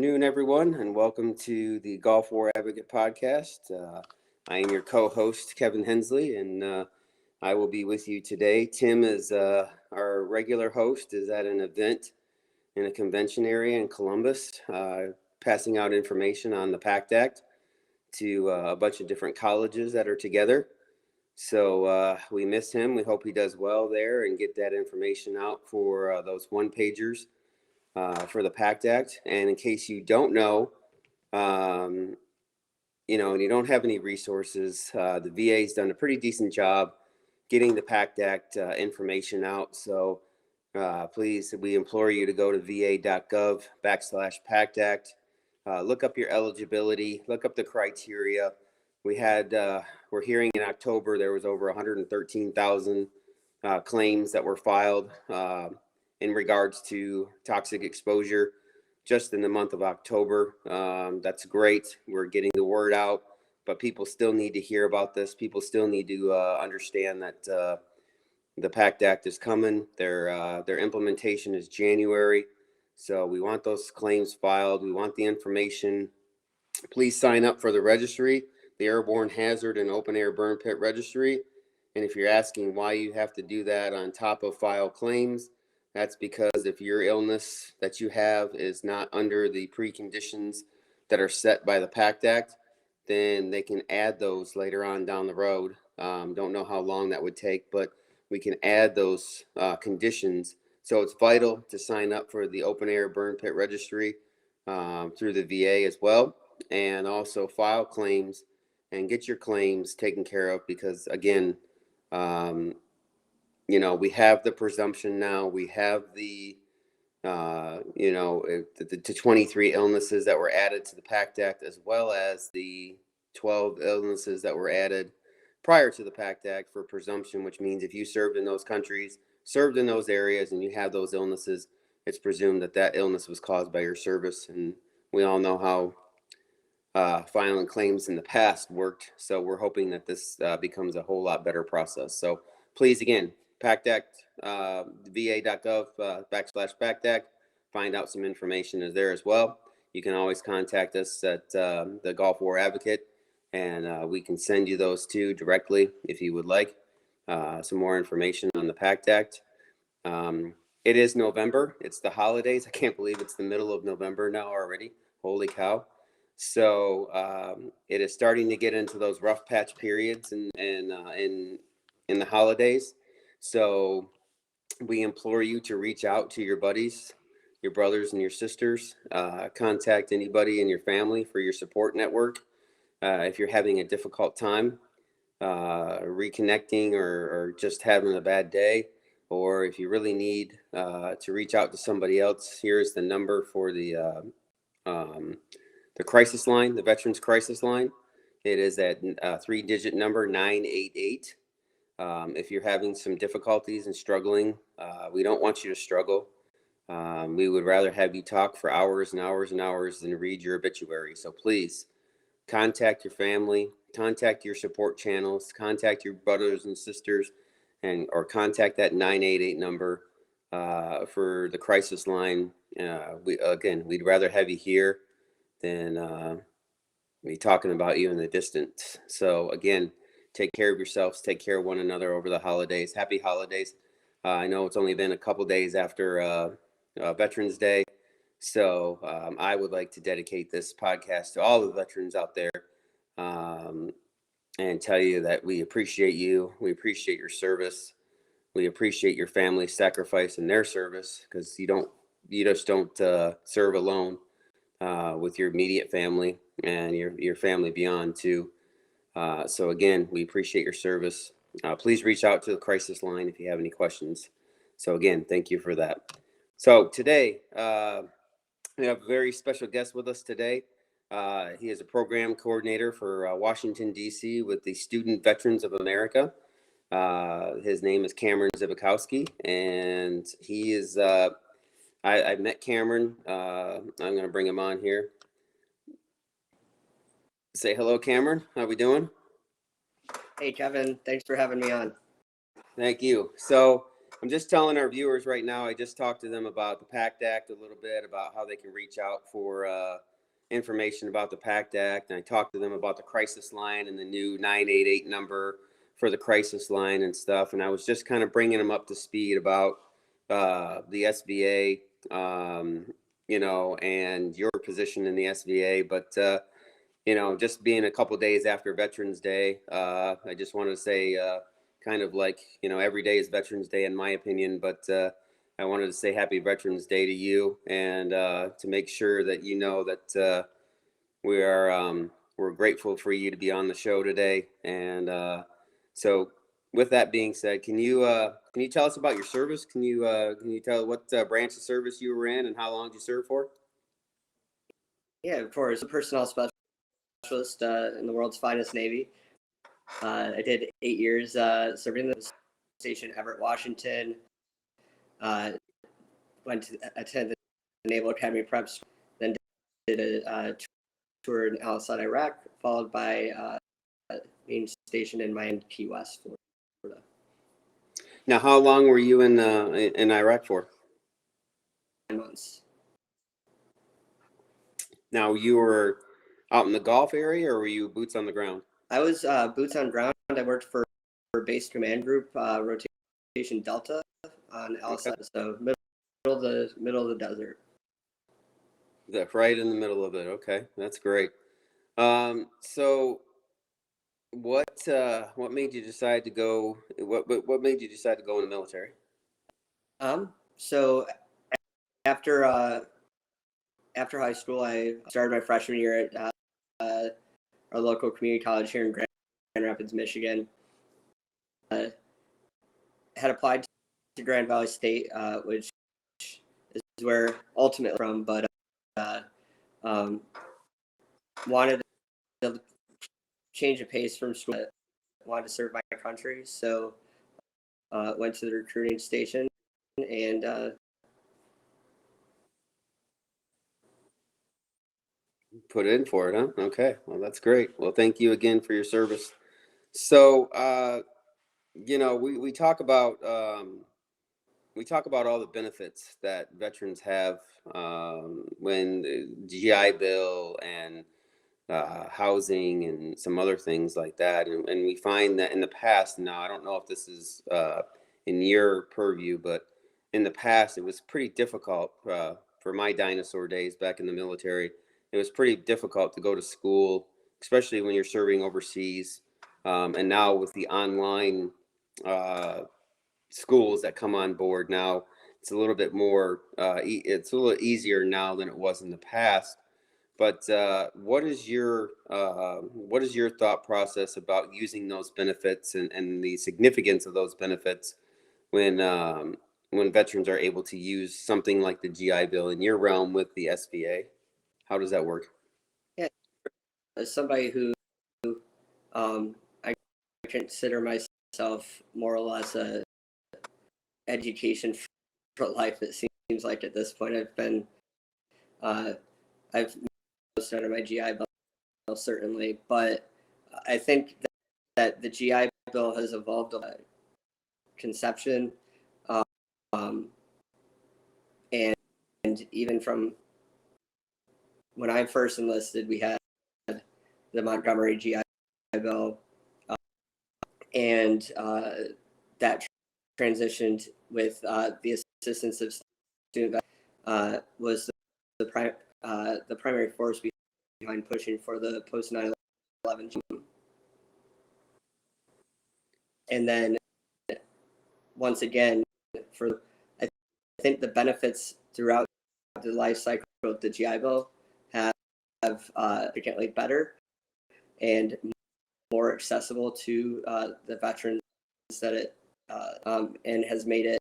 afternoon, everyone, and welcome to the Gulf War Advocate podcast. I am your co-host, Kevin Hensley, and I will be with you today. Tim is our regular host, is at an event in a convention area in Columbus, passing out information on the PACT Act to a bunch of different colleges that are together. So we miss him. We hope he does well there and get that information out for those one-pagers for the PACT Act. And in case you don't know, and you don't have any resources, the VA's done a pretty decent job getting the PACT Act information out. So please, we implore you to go to va.gov/PACT Act. Look up your eligibility, look up the criteria. We're hearing in October there was over 113,000 claims that were filed in regards to toxic exposure just in the month of October. That's great. We're getting the word out, but people still need to hear about this. People still need to understand that the PACT Act is coming. Their implementation is January. So we want those claims filed. We want the information. Please sign up for the registry, the Airborne Hazard and Open Air Burn Pit Registry. And if you're asking why you have to do that on top of file claims, that's because if your illness that you have is not under the preconditions that are set by the PACT Act, then they can add those later on down the road. Don't know how long that would take, but we can add those conditions. So it's vital to sign up for the Open Air Burn Pit Registry through the VA as well, and also file claims and get your claims taken care of because, again, we have the presumption now. We have the 23 illnesses that were added to the PACT Act, as well as the 12 illnesses that were added prior to the PACT Act for presumption, which means if you served in those countries, served in those areas, and you have those illnesses, it's presumed that that illness was caused by your service. And we all know how filing claims in the past worked. So we're hoping that this becomes a whole lot better process. So please, again, PACT Act, va.gov/PACT Act. Find out some information is there as well. You can always contact us at the Gulf War Advocate, and we can send you those two directly if you would like some more information on the PACT Act. It is November. It's the holidays. I can't believe it's the middle of November now already. Holy cow. So it is starting to get into those rough patch periods in the holidays. So we implore you to reach out to your buddies, your brothers and your sisters. Contact anybody in your family for your support network. If you're having a difficult time reconnecting or just having a bad day, or if you really need to reach out to somebody else, here's the number for the crisis line, the Veterans Crisis Line. It is at 3-digit number 988. If you're having some difficulties and struggling, we don't want you to struggle. We would rather have you talk for hours and hours and hours than read your obituary. So please contact your family, contact your support channels, contact your brothers and sisters, or contact that 988 number for the crisis line. We'd rather have you here than be talking about you in the distance. So again, take care of yourselves, take care of one another over the holidays. Happy holidays. I know it's only been a couple days after Veterans Day. So I would like to dedicate this podcast to all the veterans out there and tell you that we appreciate you. We appreciate your service. We appreciate your family's sacrifice and their service, because you just don't serve alone with your immediate family and your family beyond too. So again, we appreciate your service. Please reach out to the crisis line if you have any questions. So again, thank you for that. So today, we have a very special guest with us today. He is a program coordinator for Washington, D.C. with the Student Veterans of America. His name is Cameron Zbikowsc, and he is, I met Cameron. I'm going to bring him on here. Say hello, Cameron. How we doing? Hey, Kevin. Thanks for having me on. Thank you. So I'm just telling our viewers right now, I just talked to them about the PACT Act a little bit, about how they can reach out for information about the PACT Act. And I talked to them about the crisis line and the new 988 number for the crisis line and stuff. And I was just kind of bringing them up to speed about the SBA, and your position in the SBA. But, just being a couple days after Veterans Day, I just wanted to say, kind of like, every day is Veterans Day in my opinion, but I wanted to say happy Veterans Day to you, and to make sure that that we're grateful for you to be on the show today. And so with that being said, can you tell us about your service? Can you tell what branch of service you were in and how long did you serve for? Yeah, of course. A personnel specialist in the world's finest Navy. I did 8 years serving the station Everett, Washington. Went to attend the Naval Academy Prep School, then did a tour in outside Iraq, followed by being stationed in Miami, Key West, Florida. Now, how long were you in Iraq for? 9 months. Now, you were out in the Gulf area, or were you boots on the ground? I was boots on ground. I worked for Base Command Group, Rotation Delta on Al-Asad, so middle of the desert. Right in the middle of it. Okay, that's great. So what made you decide to go? What made you decide to go in the military? So after high school, I started my freshman year at our local community college here in Grand Rapids, Michigan. Had applied to Grand Valley State, which is where ultimately from, but wanted to change of pace from school. Wanted to serve my country, so went to the recruiting station and put in for it, huh? Okay, well, that's great. Well, thank you again for your service. So, we talk about all the benefits that veterans have when the GI Bill and housing and some other things like that, and we find that in the past. Now, I don't know if this is in your purview, but in the past, it was pretty difficult for my dinosaur days back in the military. It was pretty difficult to go to school, especially when you're serving overseas. And now with the online schools that come on board now, it's a little bit more, it's a little easier now than it was in the past. But what is your thought process about using those benefits and the significance of those benefits when veterans are able to use something like the GI Bill in your realm with the SBA? How does that work? Yeah, as somebody who I consider myself more or less a education for life. It seems like at this point I've out of my GI Bill certainly, but I think that the GI Bill has evolved a conception, and even from when I first enlisted, we had the Montgomery GI Bill, and that transitioned with the assistance of student was the primary force behind pushing for the post 9/11. And then once again, I think the benefits throughout the life cycle of the GI Bill have significantly better and more accessible to the veterans that it and has made it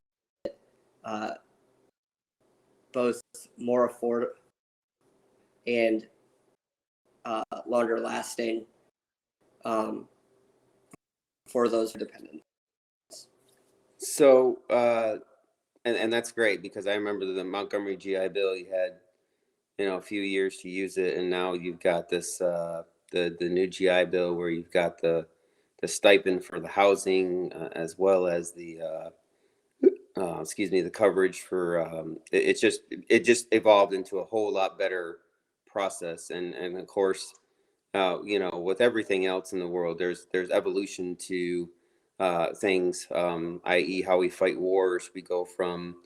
both more affordable and longer lasting for those dependents. So, and that's great, because I remember the Montgomery GI Bill, you had, a few years to use it, and now you've got this, the new GI Bill where you've got the stipend for the housing, as well as the the coverage for it just evolved into a whole lot better process. And of course, with everything else in the world, there's evolution to things, i.e., how we fight wars. We go from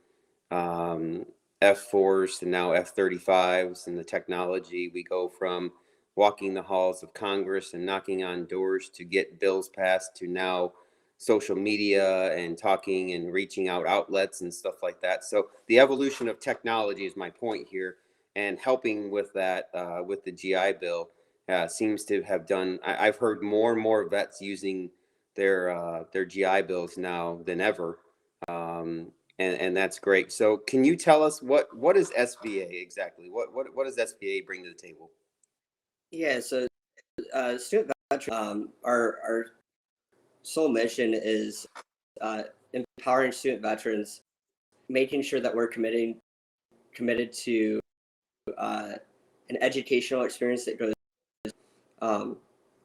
um, F4s to now F-35s, and the technology. We go from walking the halls of Congress and knocking on doors to get bills passed to now social media and talking and reaching out outlets and stuff like that. So the evolution of technology is my point here, and helping with that with the GI Bill seems to have done. I've heard more and more vets using their GI Bills now than ever. And that's great. So can you tell us what is SBA exactly? What does SBA bring to the table? Yeah, so student veterans, our sole mission is empowering student veterans, making sure that we're committed to an educational experience that goes.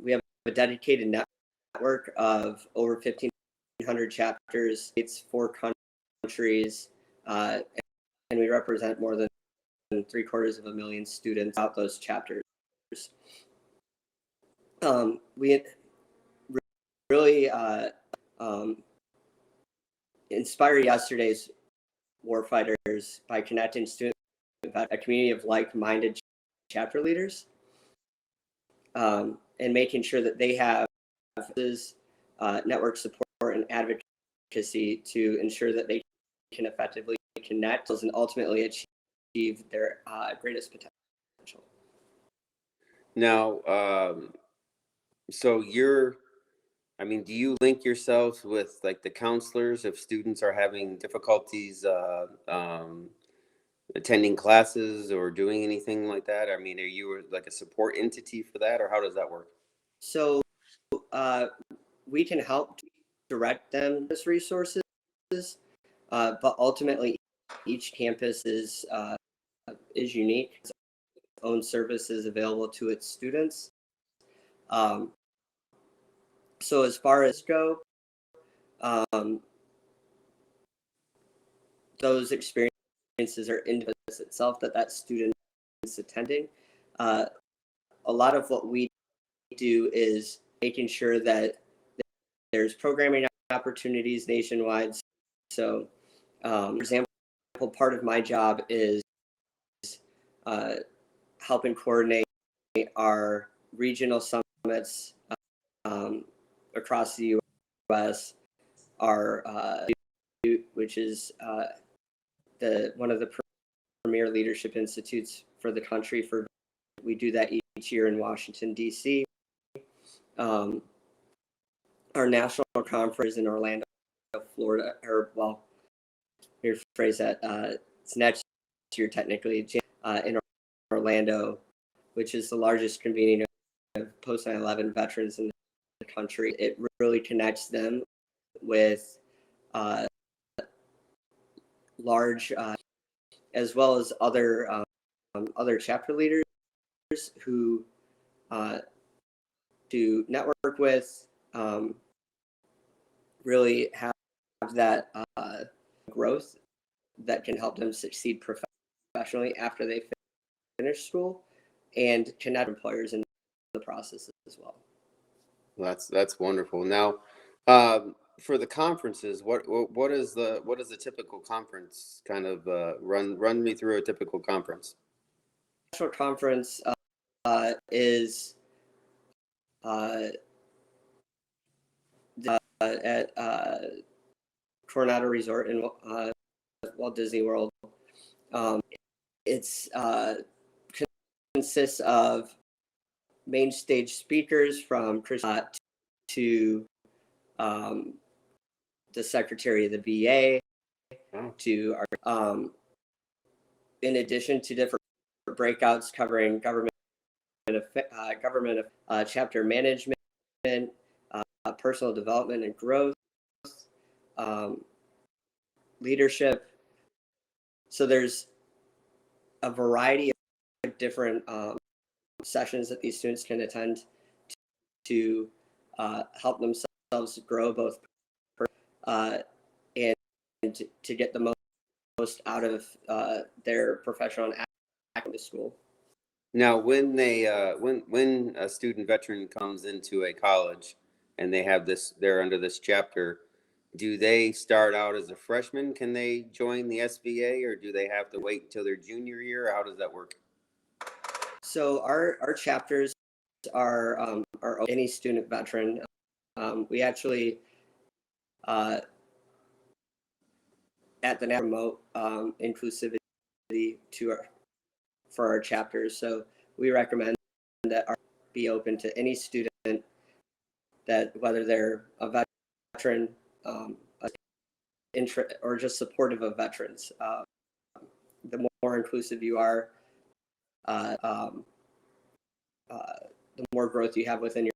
We have a dedicated network of over 1,500 chapters. It's 4 countries, and we represent more than 750,000 students out those chapters. We really inspired yesterday's warfighters by connecting students with a community of like-minded chapter leaders, and making sure that they have this network support and advocacy to ensure that they can effectively connect and ultimately achieve their greatest potential. Now, so do you link yourselves with like the counselors if students are having difficulties attending classes or doing anything like that? I mean, are you like a support entity for that, or how does that work? So we can help direct them to resources, but ultimately each campus is unique. Its own services available to its students. So as far as go, those experiences are in itself that student is attending. A lot of what we do is making sure that there's programming opportunities nationwide. So, for example, part of my job is helping coordinate our regional summits across the U.S. Our which is one of the premier leadership institutes for the country. We do that each year in Washington, D.C. Our national conference in Orlando, Florida, rephrase that. It's next year technically in Orlando, which is the largest convening of post 9/11 veterans in the country. It really connects them with large, as well as other chapter leaders who to network with, really have that growth that can help them succeed professionally after they finish school, and connect employers in the process as well. Well, that's wonderful. Now, for the conferences, what is the typical conference kind of run me through a typical conference? National conference is at Coronado Resort in Walt Disney World. It's consists of main stage speakers from Chris to the Secretary of the VA, to our, in addition to different breakouts covering government chapter management, personal development and growth, leadership. So there's a variety of different sessions that these students can attend to help themselves grow both and to get the most out of their professional and academic school. Now, when they when a student veteran comes into a college and they have this, they're under this chapter, do they start out as a freshman? Can they join the SBA, or do they have to wait until their junior year? How does that work? So our chapters are any student veteran. We actually at the NAP promote inclusivity for our chapters. So we recommend that our be open to any student, that whether they're a veteran, or just supportive of veterans. The more inclusive you are, the more growth you have within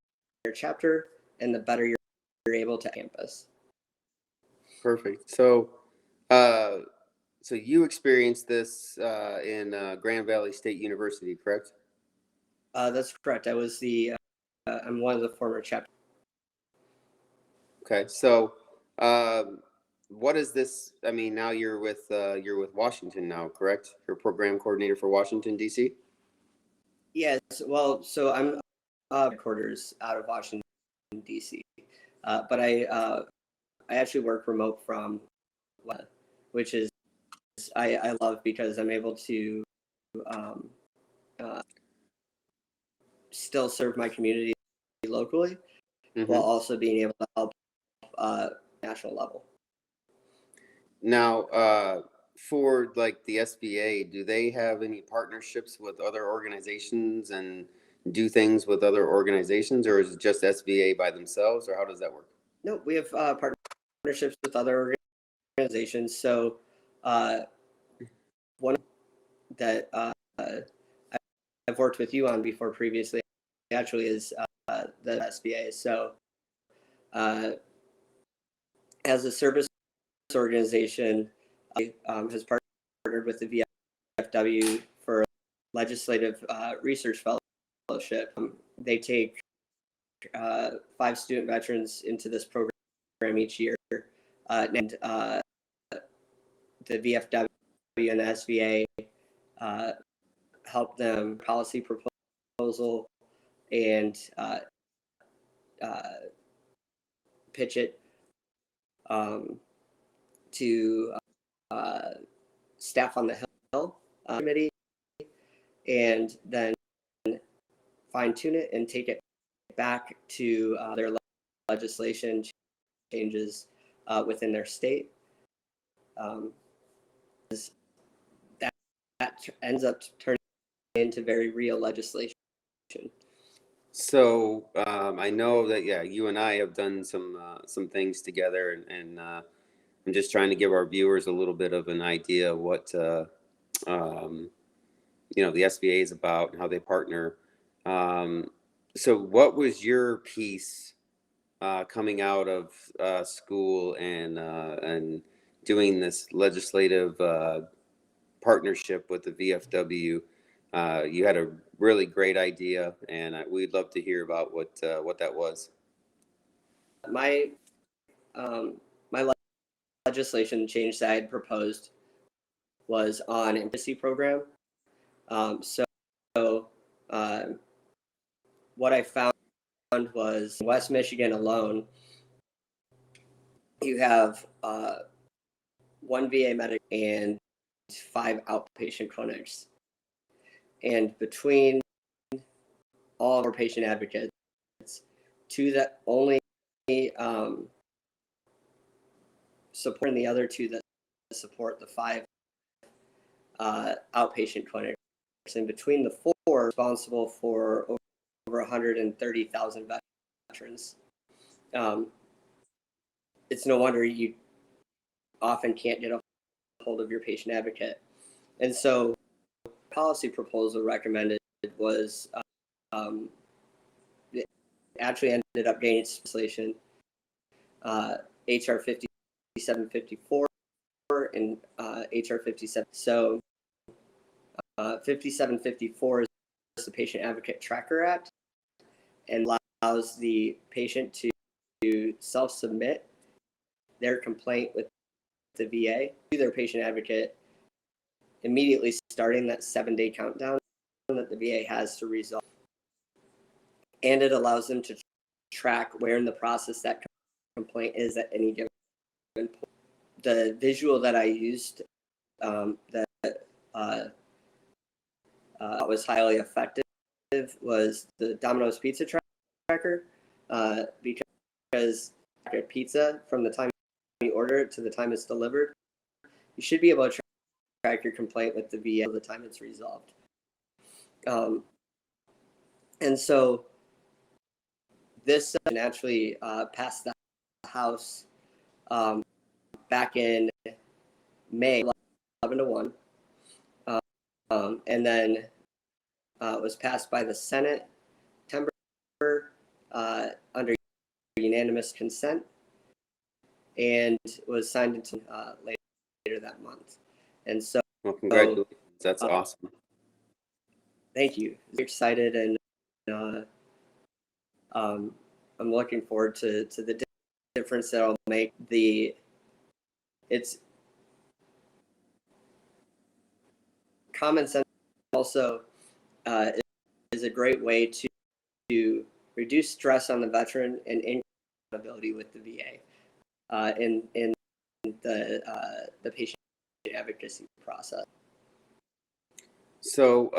your chapter, and the better you're able to campus. Perfect. So, so you experienced this in Grand Valley State University, correct? That's correct. I was I'm one of the former chapter. Okay. So, what is this? I mean, now you're with Washington now, correct? You're program coordinator for Washington, D.C.? Yes. Well, so I'm headquarters out of Washington, D.C., but I actually work remote from, which is I love, because I'm able to still serve my community locally, while also being able to help national level. Now, for like the SBA, do they have any partnerships with other organizations and do things with other organizations, or is it just SBA by themselves, or how does that work? No, we have partnerships with other organizations. So one that I've worked with you on before previously actually is the SBA. So as a service organization, has partnered with the VFW for legislative research fellowship. They take 5 student veterans into this program each year, and the VFW and the SVA help them policy proposal and pitch it to staff on the Hill committee, and then fine tune it and take it back to their legislation changes within their state. That ends up turning into very real legislation. So I know that you and I have done some things together, and I'm just trying to give our viewers a little bit of an idea of what the SBA is about and how they partner. So what was your piece coming out of school and doing this legislative partnership with the VFW? You had a really great idea, and we'd love to hear about what that was. My legislation change that I had proposed was on embassy program. What I found was in West Michigan alone, you have 1 VA medic and 5 outpatient clinics. And between all of our patient advocates, 2 that only support, and the other 2 that support the 5 outpatient clinics. And between the 4, responsible for over 130,000 veterans. It's no wonder you often can't get a hold of your patient advocate. And so policy proposal recommended was it actually ended up gaining legislation, HR 5754 and HR 57. So 5754 is the Patient Advocate Tracker Act, and allows the patient to self-submit their complaint with the VA to their patient advocate, immediately starting that 7-day countdown that the VA has to resolve. And it allows them to track where in the process that complaint is at any given point. The visual that I used that was highly effective was the Domino's Pizza Tracker, because a pizza from the time you order it to the time it's delivered, you should be able to track your complaint with the VA until the time it's resolved. And so this naturally passed the House back in May 11-1, and then was passed by the Senate September under unanimous consent, and was signed into later that month. And so, well, congratulations. That's awesome. Thank you. I'm excited, and I'm looking forward to the difference that I'll make. It's common sense also is a great way to reduce stress on the veteran and increase accountability with the VA in the patient advocacy process. So,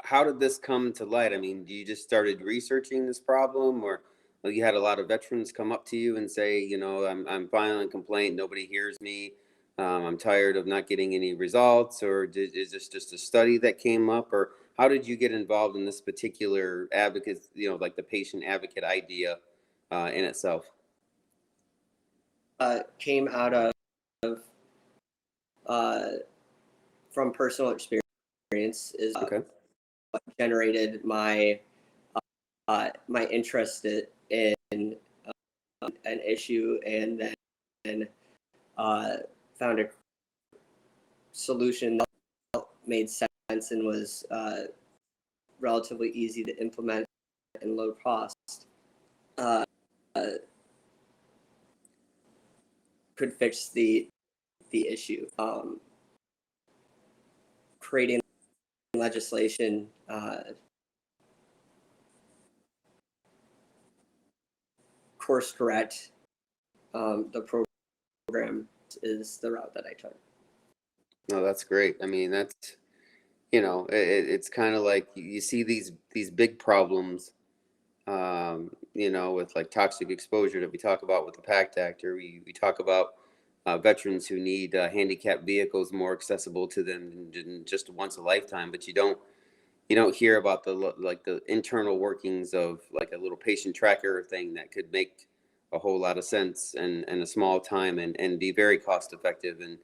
how did this come to light? I mean, you just started researching this problem, or you had a lot of veterans come up to you and say, you know, I'm filing a complaint, nobody hears me, I'm tired of not getting any results, or is this just a study that came up, or how did you get involved in this particular advocate, you know, like the patient advocate idea in itself? Came out of from personal experience is Okay. what generated my my interest in an issue, and then found a solution that made sense and was relatively easy to implement and low cost. Could fix the issue. Creating legislation course correct the program is the route that I took. No, that's great. I mean, that's, you know, it's kind of like you see these big problems, you know, with like toxic exposure that we talk about with the PACT Act, or we talk about veterans who need handicapped vehicles more accessible to them than just once a lifetime. But you don't hear about the internal workings of like a little patient tracker thing that could make a whole lot of sense and a small time and be very cost effective. And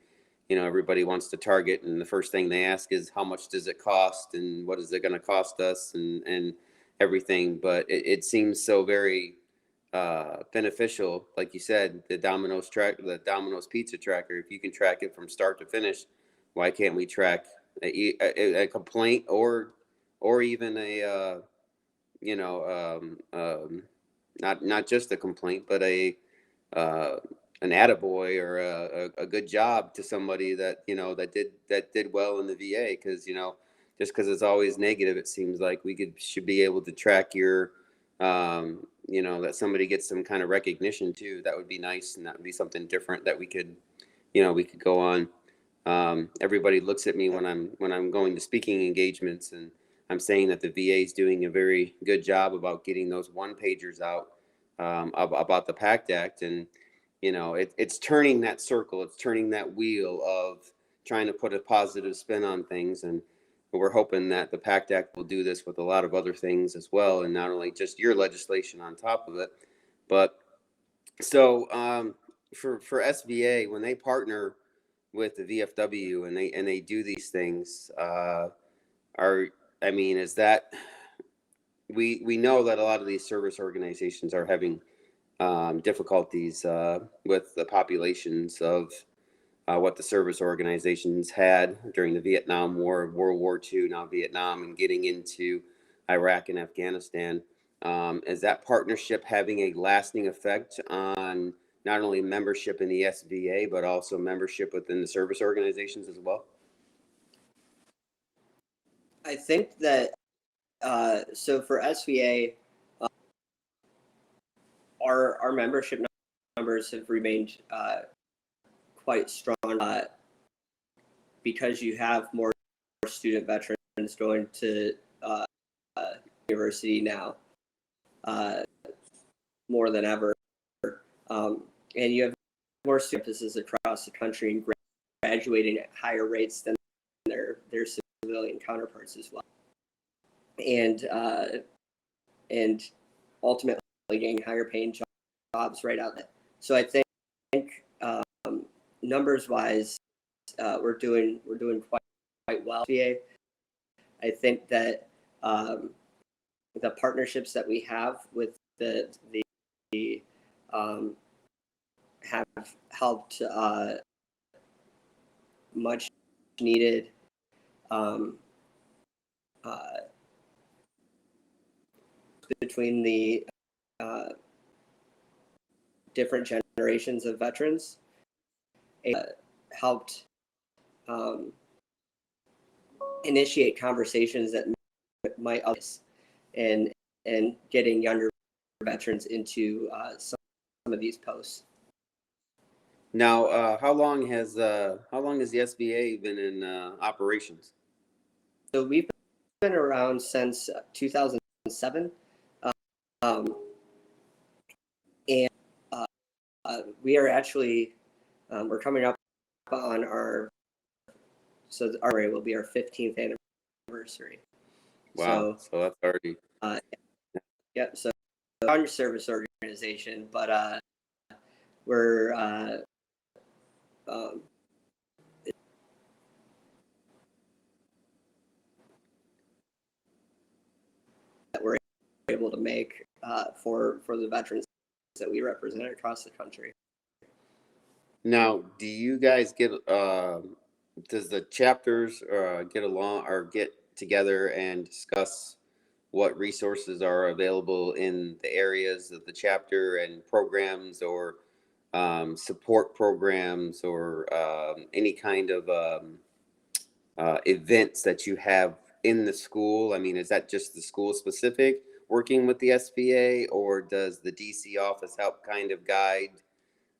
you know, everybody wants to target, and the first thing they ask is how much does it cost and what is it going to cost us and everything. But it seems so very beneficial, like you said, the Domino's Pizza Tracker. If you can track it from start to finish, why can't we track a complaint or even a you know not just a complaint, but uh, an attaboy or a good job to somebody that you know that did well in the VA? Because you know, just because it's always negative, it seems like should be able to track your you know, that somebody gets some kind of recognition too. That would be nice, and that would be something different that we could go on. Everybody looks at me when I'm going to speaking engagements, and I'm saying that the VA is doing a very good job about getting those one pagers out about the PACT Act, and you know, it's turning that circle, it's turning that wheel of trying to put a positive spin on things, and we're hoping that the PACT Act will do this with a lot of other things as well, and not only just your legislation on top of it, but so for SVA, when they partner with the VFW and they do these things, are I mean, is that we know that a lot of these service organizations are having difficulties with the populations of what the service organizations had during the Vietnam War, World War II, now Vietnam, and getting into Iraq and Afghanistan. Is that partnership having a lasting effect on not only membership in the SVA, but also membership within the service organizations as well? I think that so for SVA, our membership numbers have remained quite strong because you have more student veterans going to university now more than ever, and you have more students across the country and graduating at higher rates than their civilian counterparts as well, and ultimately getting higher paying jobs right out there. So I think numbers wise, we're doing quite well. I think that the partnerships that we have with the have helped much needed between the different generations of veterans. It helped initiate conversations that might others and getting younger veterans into some of these posts. Now, how long has the SVA been in operations? So we've been around since 2007, and we are actually we're coming up on our will be our 15th anniversary. Wow, so that's already yeah. So on your service organization, but we're that we're able to make for the veterans that we represent across the country. Now, do you guys get does the chapters get along or get together and discuss what resources are available in the areas of the chapter and programs or support programs or any kind of events that you have in the school? I mean, is that just the school specific working with the SVA, or does the DC office help kind of guide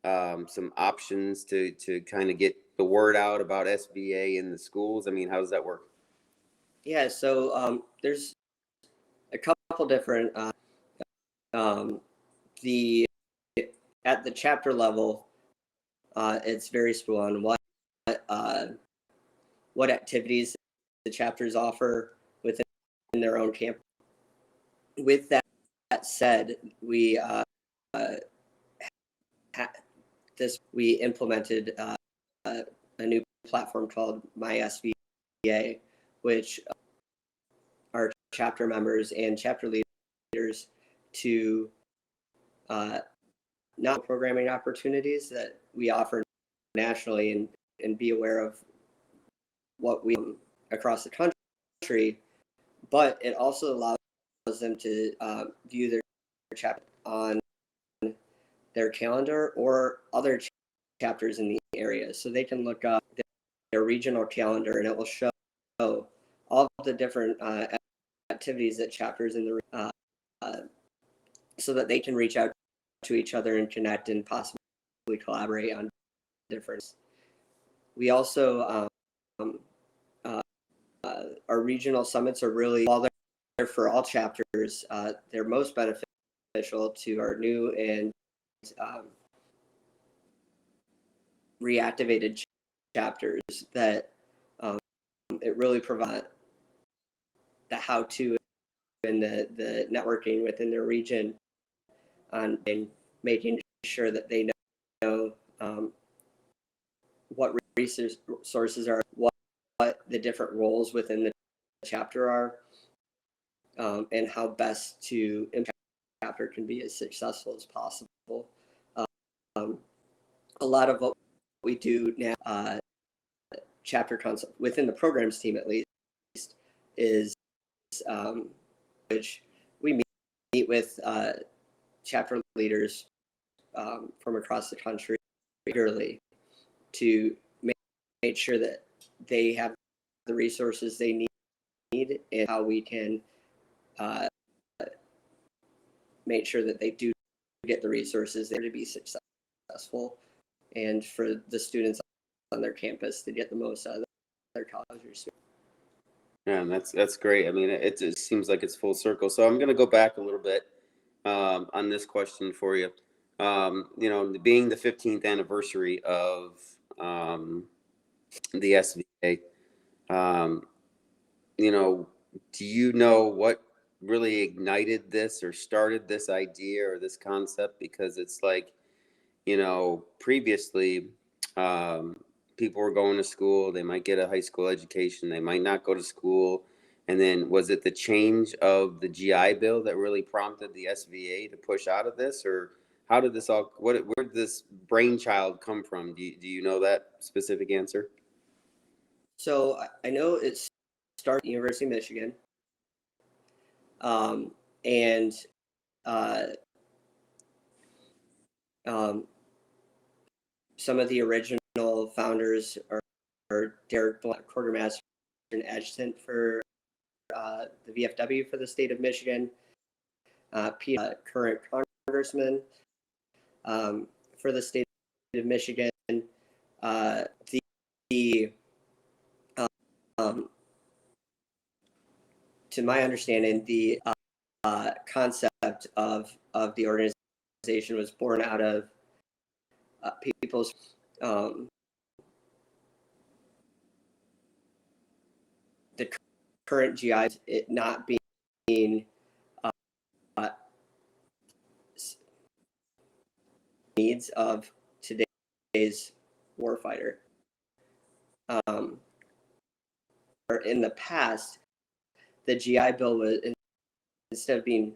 some options to kind of get the word out about SVA in the schools? I mean, how does that work? Yeah, so there's a couple different the at the chapter level, it's very school on what activities the chapters offer within their own camp. With that said, we we implemented a new platform called My SVA, which our chapter members and chapter leaders to not programming opportunities that we offer nationally and be aware of what we across the country, but it also allows them to view their chapter on their calendar or other chapters in the area. So they can look up their regional calendar and it will show all of the different activities that chapters in the so that they can reach out to each other and connect and possibly collaborate on different. We also our regional summits are really, while they're for all chapters, they're most beneficial to our new and reactivated chapters that it really provides the how-to and the networking within their region on and making sure that they know what resources are, what the different roles within the chapter are, and how best to impact the chapter can be as successful as possible. A lot of what we do now, chapter concept within the programs team at least, is which we meet with chapter leaders from across the country regularly to make sure that they have the resources they need, and how we can make sure that they do get the resources there to be successful, and for the students on their campus to get the most out of their college or student. Yeah, and that's great. I mean, it seems like it's full circle. So I'm going to go back a little bit on this question for you. You know, being the 15th anniversary of the SVA, you know, do you know what really ignited this or started this idea or this concept? Because it's like, you know, previously, people were going to school, they might get a high school education, they might not go to school. And then was it the change of the GI Bill that really prompted the SVA to push out of this? Or how did this all, where did this brainchild come from? Do you know that specific answer? So I know it started at the University of Michigan, and um, some of the original founders are Derek Blunt, quartermaster and adjutant for the VFW for the state of Michigan, Pete, current congressman for the state of Michigan. The to my understanding, the concept of the organization was born out of people's the current GI, it not being needs of today's warfighter. Or in the past, the GI Bill was, instead of being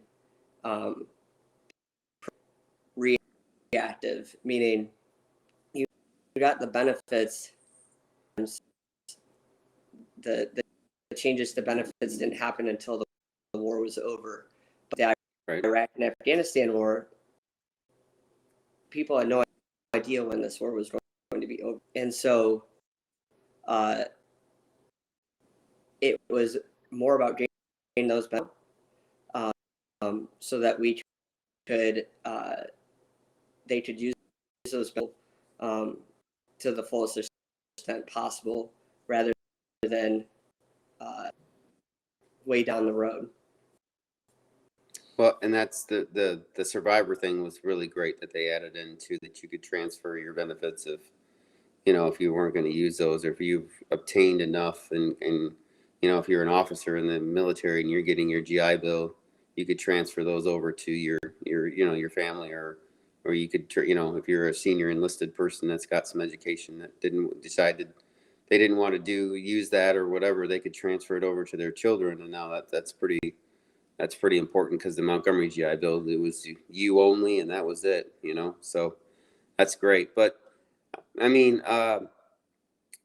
reactive, meaning you got the benefits, the changes to benefits didn't happen until the war was over. But the Right. Iraq and Afghanistan war, people had no idea when this war was going to be over. And so it was more about getting those benefits so that we could, they could use those benefits to the fullest extent possible, rather than way down the road. Well, and that's the survivor thing was really great that they added into that you could transfer your benefits if, you know, if you weren't going to use those, or if you've obtained enough and, you know, if you're an officer in the military and you're getting your GI Bill, you could transfer those over to your, you know, your family, or you could, you know, if you're a senior enlisted person that's got some education that didn't decided they didn't want to use that or whatever, they could transfer it over to their children. And now that's pretty important, because the Montgomery GI Bill, it was you only, and that was it, you know. So that's great. But I mean,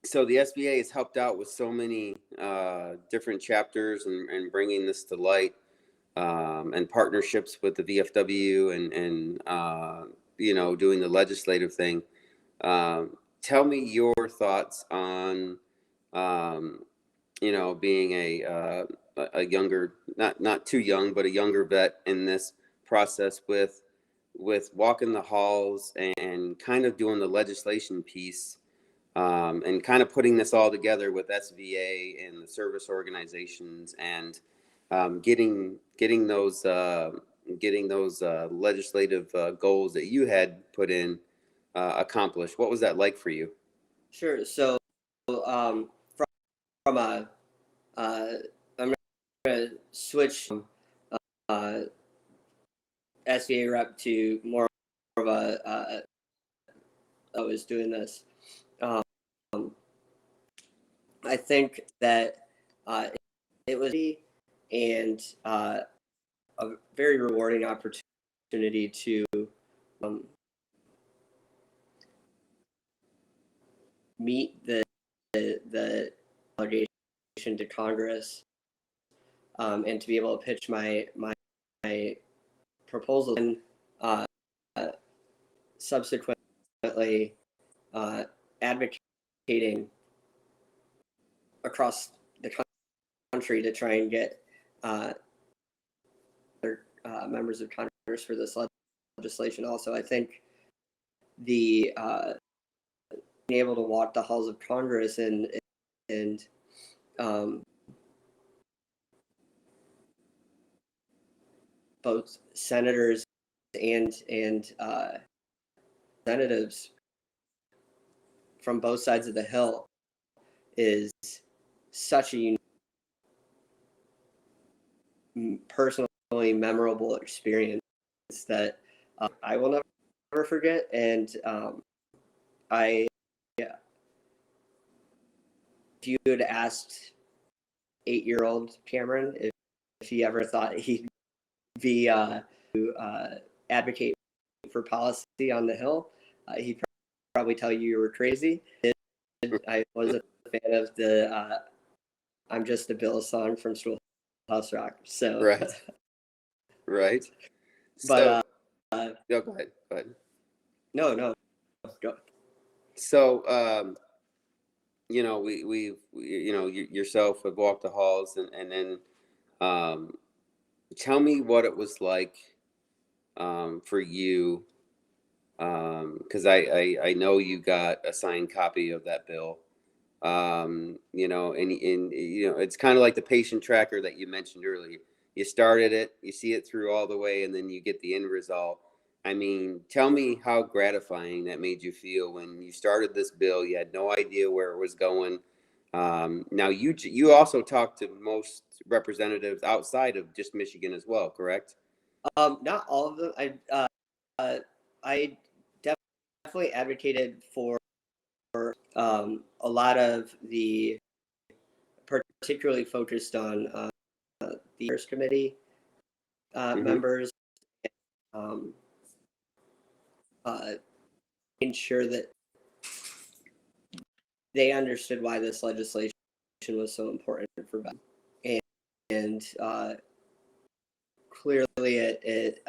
so the SBA has helped out with so many different chapters and bringing this to light, and partnerships with the VFW and you know, doing the legislative thing. Tell me your thoughts on you know, being a younger, not too young, but a younger vet in this process with walking the halls and kind of doing the legislation piece, and kind of putting this all together with SVA and the service organizations, and getting those legislative goals that you had put in accomplished. What was that like for you? Sure. So from a I'm going to switch SVA rep to more of a I was doing this. I think that it was and a very rewarding opportunity to meet the delegation to Congress, and to be able to pitch my proposal. And subsequently advocating across the country to try and get members of Congress for this legislation. Also, I think the being able to walk the halls of Congress and both senators and representatives from both sides of the Hill is such a personally memorable experience that I will never forget. And if you had asked 8-year-old Cameron if he ever thought he'd be advocate for policy on the Hill, he'd probably tell you were crazy. I was a fan of the "I'm Just a Bill" song from Schoolhouse Rock. So right. But no, go ahead. No, go. So we you yourself have walked the halls, and then tell me what it was like for you, because I know you got a signed copy of that bill. And it's kind of like the patient tracker that you mentioned earlier. You started it, you see it through all the way, and then you get the end result. I mean, tell me how gratifying that made you feel when you started this bill. You had no idea where it was going. Now you also talked to most representatives outside of just Michigan as well, correct? Not all of them. I definitely advocated for a lot of the, particularly focused on the First Committee members, ensure that they understood why this legislation was so important for them, and clearly it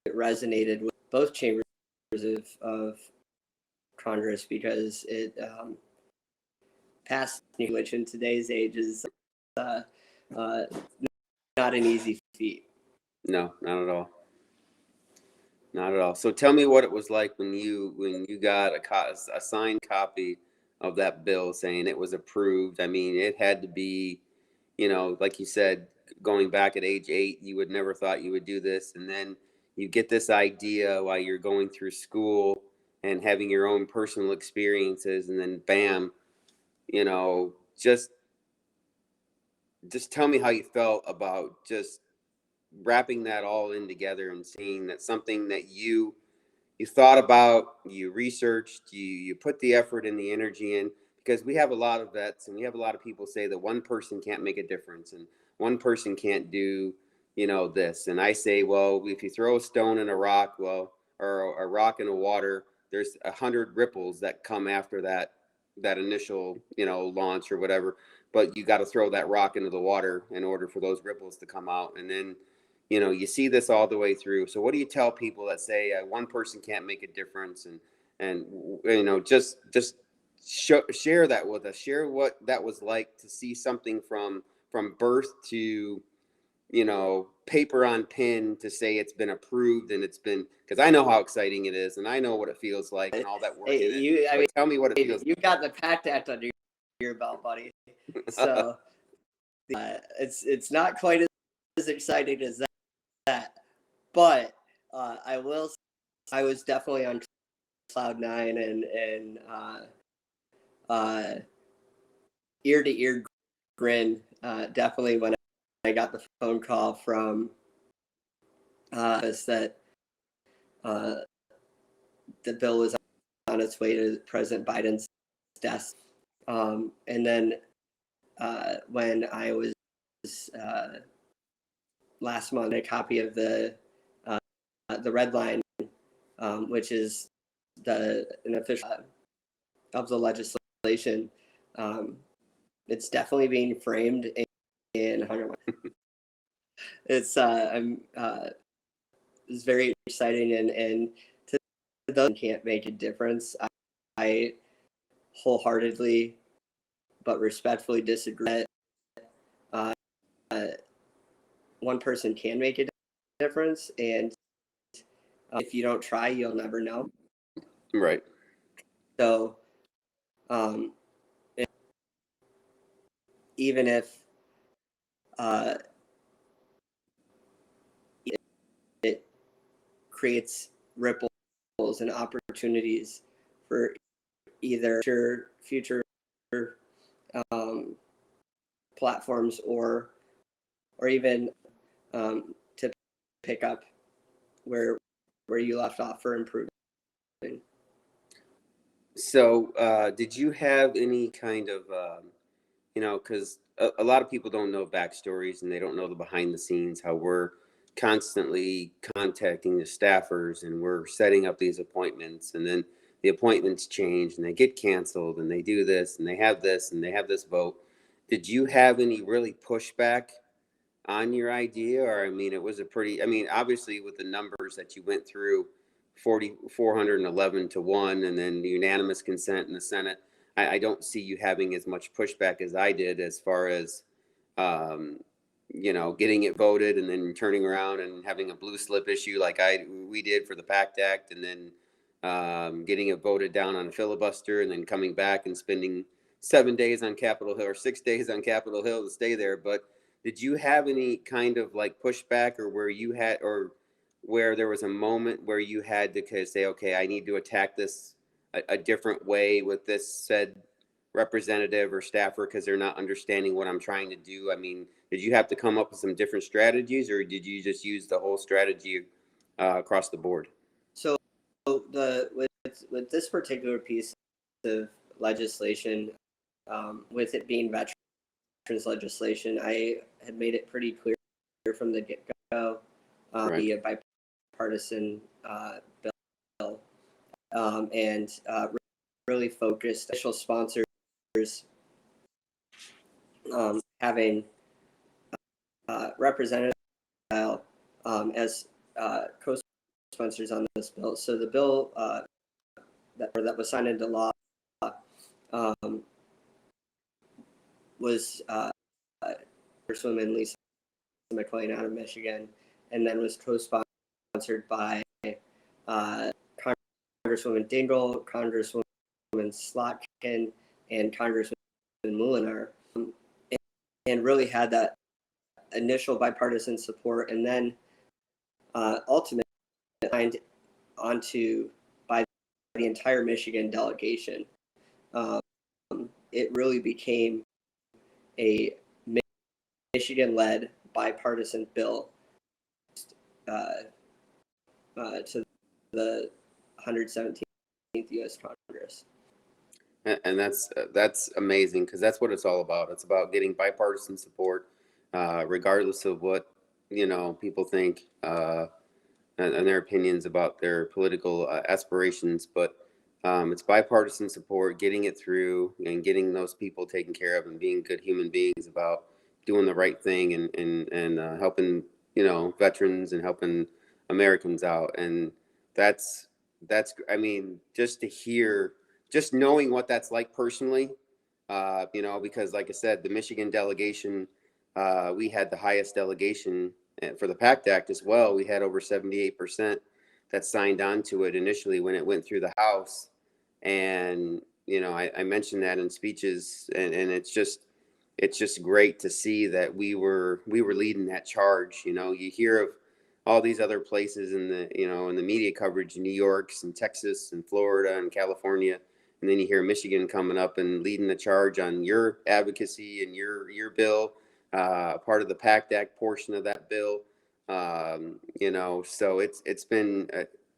resonated with both chambers of Congress, because it passed, which in today's age is not an easy feat. No, not at all. Not at all. So tell me what it was like when you got a signed copy of that bill saying it was approved. I mean, it had to be, like you said, going back at age 8, you would never thought you would do this, and then you get this idea while you're going through school and having your own personal experiences, and then bam, just tell me how you felt about just wrapping that all in together and seeing that something that you thought about, you researched, you put the effort and the energy in, because we have a lot of vets and we have a lot of people say that one person can't make a difference and one person can't do, this. And I say, well, if you throw a stone in a rock, or a rock in the water, there's 100 ripples that come after that initial, launch or whatever. But you got to throw that rock into the water in order for those ripples to come out. And then you see this all the way through. So what do you tell people that say one person can't make a difference, and just share that with us, share what that was like to see something from birth to, paper on pen to say it's been approved, and it's been, because I know how exciting it is and I know what it feels like and all that work in it. Tell me what it feels you got the PACT Act under your belt, buddy. So it's not quite as exciting as that, but I was definitely on cloud 9 and ear to ear grin definitely when I got the phone call from that the bill was on its way to President Biden's desk, and then when I was last month, a copy of the red line, which is an official of the legislation. It's definitely being framed in 101. It's very exciting, and to those can't make a difference. I wholeheartedly but respectfully disagree that one person can make a difference, and if you don't try, you'll never know. Right. So, even if it creates ripples and opportunities for either future platforms or even to pick up where you left off for improving. So, did you have any kind of, because a lot of people don't know backstories and they don't know the behind the scenes, how we're constantly contacting the staffers and we're setting up these appointments, and then the appointments change and they get canceled and they do this and they have this and they have this vote. Did you have any really pushback on your idea? Or, I mean, it was obviously with the numbers that you went through, 411 to 1, and then the unanimous consent in the Senate, I don't see you having as much pushback as I did, as far as, um, getting it voted and then turning around and having a blue slip issue like we did for the PACT Act, and then getting it voted down on a filibuster, and then coming back and spending 7 days on Capitol Hill or 6 days on Capitol Hill to stay there. But did you have any kind of like pushback, or where there was a moment where you had to say, okay, I need to attack this a different way with this said representative or staffer because they're not understanding what I'm trying to do? I mean, did you have to come up with some different strategies, or did you just use the whole strategy across the board? So with this particular piece of legislation, with it being veterans legislation, I had made it pretty clear from the get-go, Right. be a bipartisan bill, and really focused official sponsors having representative as co-sponsors on this bill. So the bill that was signed into law was Congresswoman Lisa McClain out of Michigan, and then was co-sponsored by Congresswoman Dingell, Congresswoman Slotkin, and Congresswoman Muhlenar, and really had that initial bipartisan support, and then ultimately signed onto by the entire Michigan delegation. It really became a Michigan-led bipartisan bill to the 117th U.S. Congress. And that's amazing, because that's what it's all about. It's about getting bipartisan support, regardless of what people think and their opinions about their political aspirations. But it's bipartisan support, getting it through, and getting those people taken care of, and being good human beings about doing the right thing, and helping veterans and helping Americans out. And that's I mean, just to hear, just knowing what that's like personally, because like I said, the Michigan delegation, we had the highest delegation for the PACT Act as well. We had over 78% that signed on to it initially when it went through the House. And, I mentioned that in speeches, and it's just great to see that we were leading that charge. You hear of all these other places in the media coverage, New York's and Texas and Florida and California, and then you hear Michigan coming up and leading the charge on your advocacy and your bill, part of the PACT Act portion of that bill. So it's been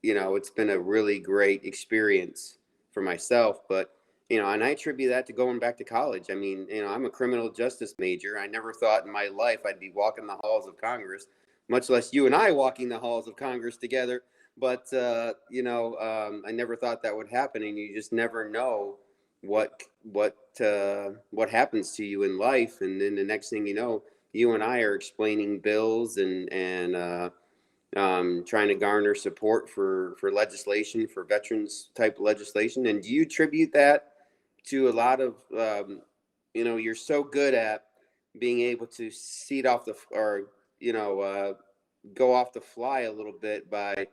it's been a really great experience for myself. But and I attribute that to going back to college. I mean, I'm a criminal justice major. I never thought in my life I'd be walking the halls of Congress, much less you and I walking the halls of Congress together. But I never thought that would happen, and you just never know what happens to you in life. And then the next thing you know, you and I are explaining bills and trying to garner support for legislation, for veterans type legislation. And do you attribute that to a lot of, you're so good at being able to seed off the, or, go off the fly a little bit by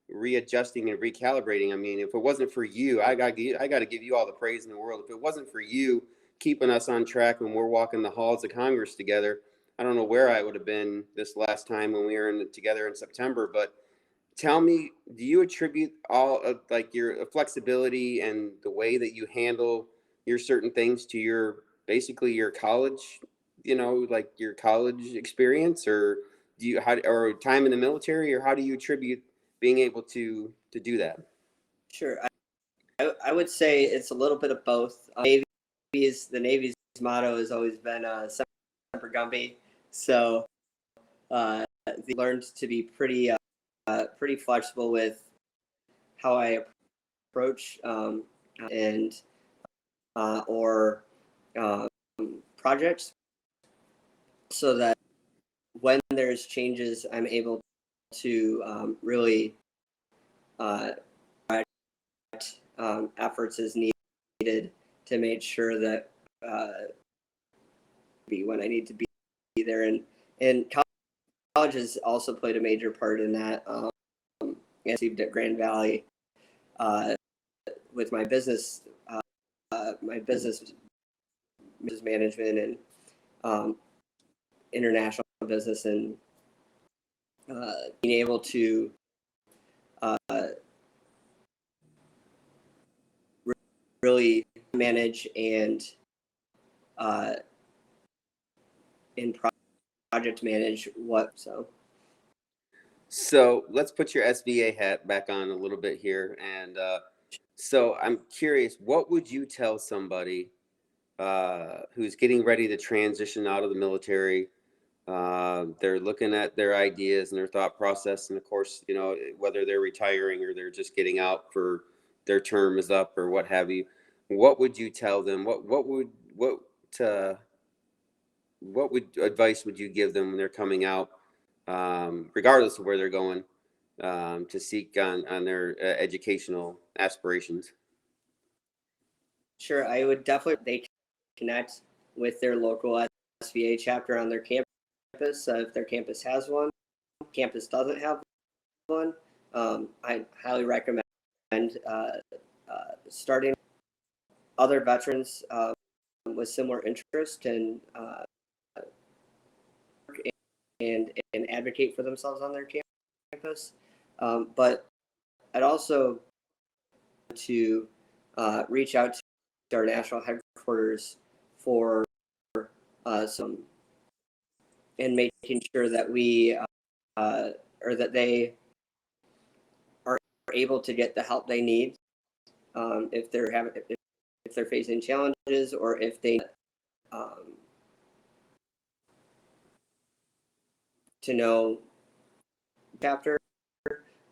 readjusting and recalibrating. I mean, if it wasn't for you, I got to give you all the praise in the world. If it wasn't for you keeping us on track when we're walking the halls of Congress together, I don't know where I would have been this last time when we were together in September. But tell me, do you attribute all of like your flexibility and the way that you handle your certain things to your basically your college, like your college experience, or do you or time in the military, or how do you attribute being able to do that? Sure. I would say it's a little bit of both. The Navy's motto has always been Semper Gumby, so they learned to be pretty flexible with how I approach and or projects, so that when there's changes, I'm able to really efforts as needed to make sure that be when I need to be there. And college has also played a major part in that. I received at Grand Valley with my business management and international business, and being able to really manage and project manage So let's put your SBA hat back on a little bit here. And so I'm curious, what would you tell somebody who's getting ready to transition out of the military? They're looking at their ideas and their thought process. And of course, whether they're retiring or they're just getting out for their term is up or what have you. What would you tell them? What advice would you give them when they're coming out, regardless of where they're going, to seek on their educational aspirations? Sure, I would definitely they connect with their local SVA chapter on their campus if their campus has one. Campus doesn't have one. I highly recommend starting other veterans with similar interest and advocate for themselves on their campus. But I'd also to reach out to our national headquarters for some and making sure that we or that they are able to get the help they need if they're facing challenges, or if they to know chapter.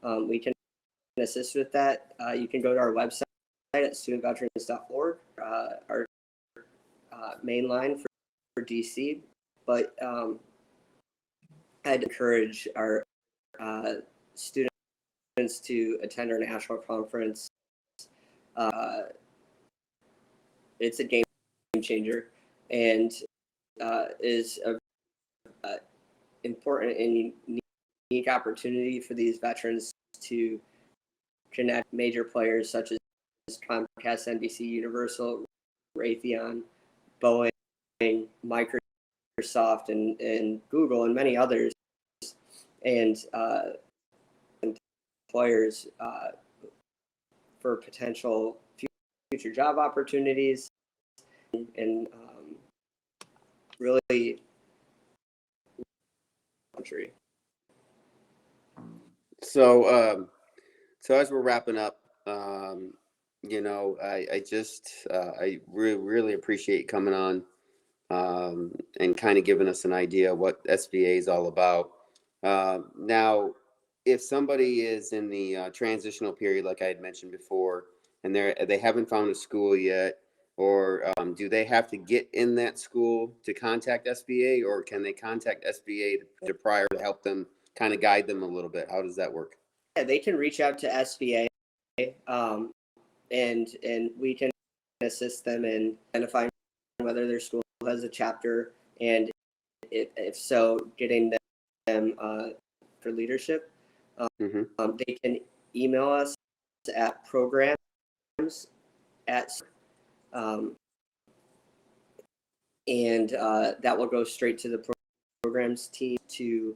We can assist with that. You can go to our website at studentveterans.org, our main line for DC. But I'd encourage our students to attend our national conference. It's a game changer and is a important and unique opportunity for these veterans to connect major players such as Comcast, NBC, Universal, Raytheon, Boeing, Microsoft, and Google, and many others, and employers for potential future job opportunities, and really country. So as we're wrapping up, I really appreciate you coming on and kind of giving us an idea of what SBA is all about. Now, if somebody is in the transitional period, like I had mentioned before, and they haven't found a school yet, or do they have to get in that school to contact SBA, or can they contact SBA to prior to help them kind of guide them a little bit? How does that work? Yeah, they can reach out to SBA, and we can assist them in identifying whether their school has a chapter, and if so, getting them for leadership. They can email us at programs at and that will go straight to the programs team to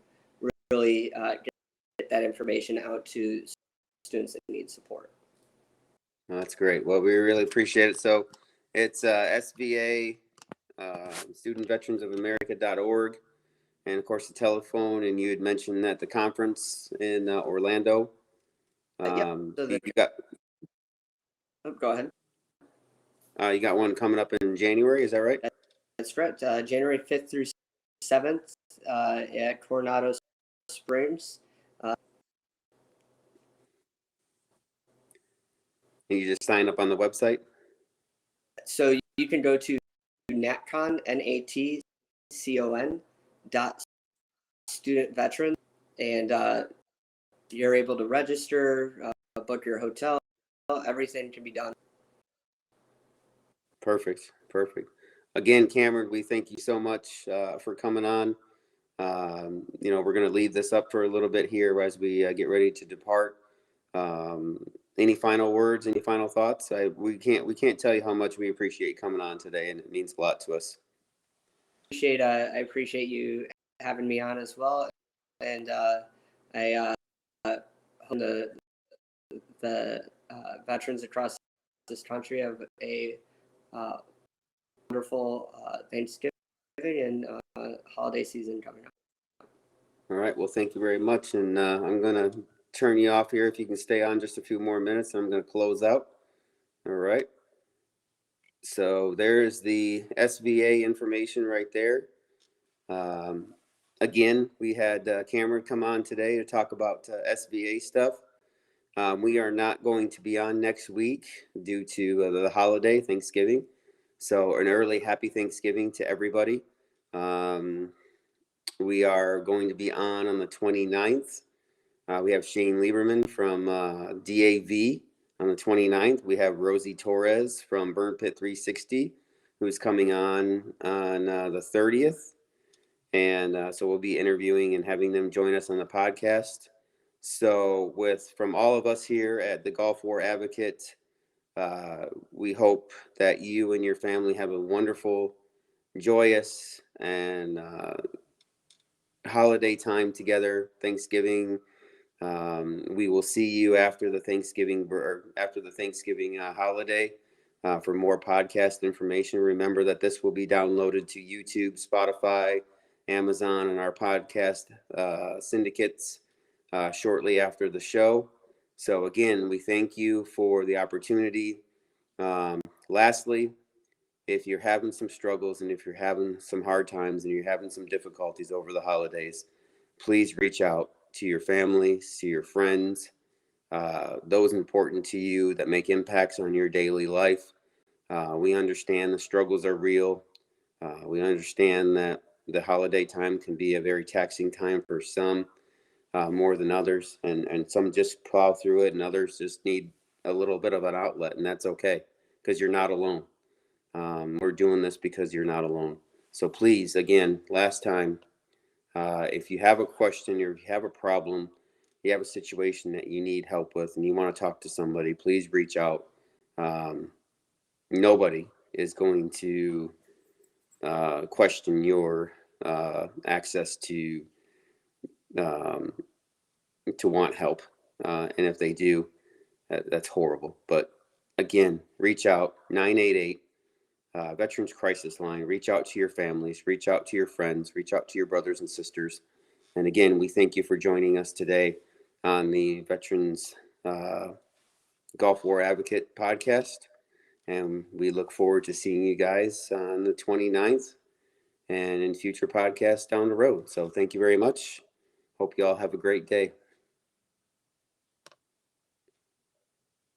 really get that information out to students that need support. That's great. Well, we really appreciate it. So it's SVA, studentveteransofamerica.org, and of course the telephone. And you had mentioned that the conference in Orlando. So you got. Go ahead. You got one coming up in January, is that right? That's correct. January 5th through 7th at Coronado Springs. And you just sign up on the website? So you can go to natcon, natcon.studentveteran, and you're able to register, book your hotel. Everything can be done. Perfect. Again, Cameron, we thank you so much for coming on. We're going to leave this up for a little bit here as we get ready to depart. Any final words? Any final thoughts? We can't tell you how much we appreciate coming on today, and it means a lot to us. I appreciate you having me on as well, and I hope the veterans across this country have a wonderful Thanksgiving and holiday season coming up. All right. Well, thank you very much, and I'm going to turn you off here. If you can stay on just a few more minutes, I'm going to close out. All right. So there's the SVA information right there. Again, we had Cameron come on today to talk about SVA stuff. We are not going to be on next week due to the holiday, Thanksgiving. So an early happy Thanksgiving to everybody. We are going to be on the 29th. We have Shane Lieberman from DAV on the 29th. We have Rosie Torres from Burn Pit 360, who's coming on the 30th. And so we'll be interviewing and having them join us on the podcast. So from all of us here at the Gulf War Advocate, we hope that you and your family have a wonderful, joyous, and holiday time together, Thanksgiving. We will see you after the Thanksgiving holiday for more podcast information. Remember that this will be downloaded to YouTube, Spotify, Amazon, and our podcast syndicates shortly after the show. So again, we thank you for the opportunity. Lastly, if you're having some struggles and if you're having some hard times and you're having some difficulties over the holidays, please reach out to your families, to your friends, those important to you that make impacts on your daily life. We understand the struggles are real. We understand that the holiday time can be a very taxing time for some, more than others, and some just plow through it, and others just need a little bit of an outlet, and that's okay because you're not alone. We're doing this because you're not alone. So please, again, last time, if you have a question or if you have a problem, you have a situation that you need help with and you want to talk to somebody, please reach out. Nobody is going to question your access to want help. And if they do, that's horrible. But again, reach out, 988 Veterans Crisis Line. Reach out to your families, reach out to your friends, reach out to your brothers and sisters. And again, we thank you for joining us today on the Veterans Gulf War Advocate podcast. And we look forward to seeing you guys on the 29th and in future podcasts down the road. So thank you very much. Hope you all have a great day.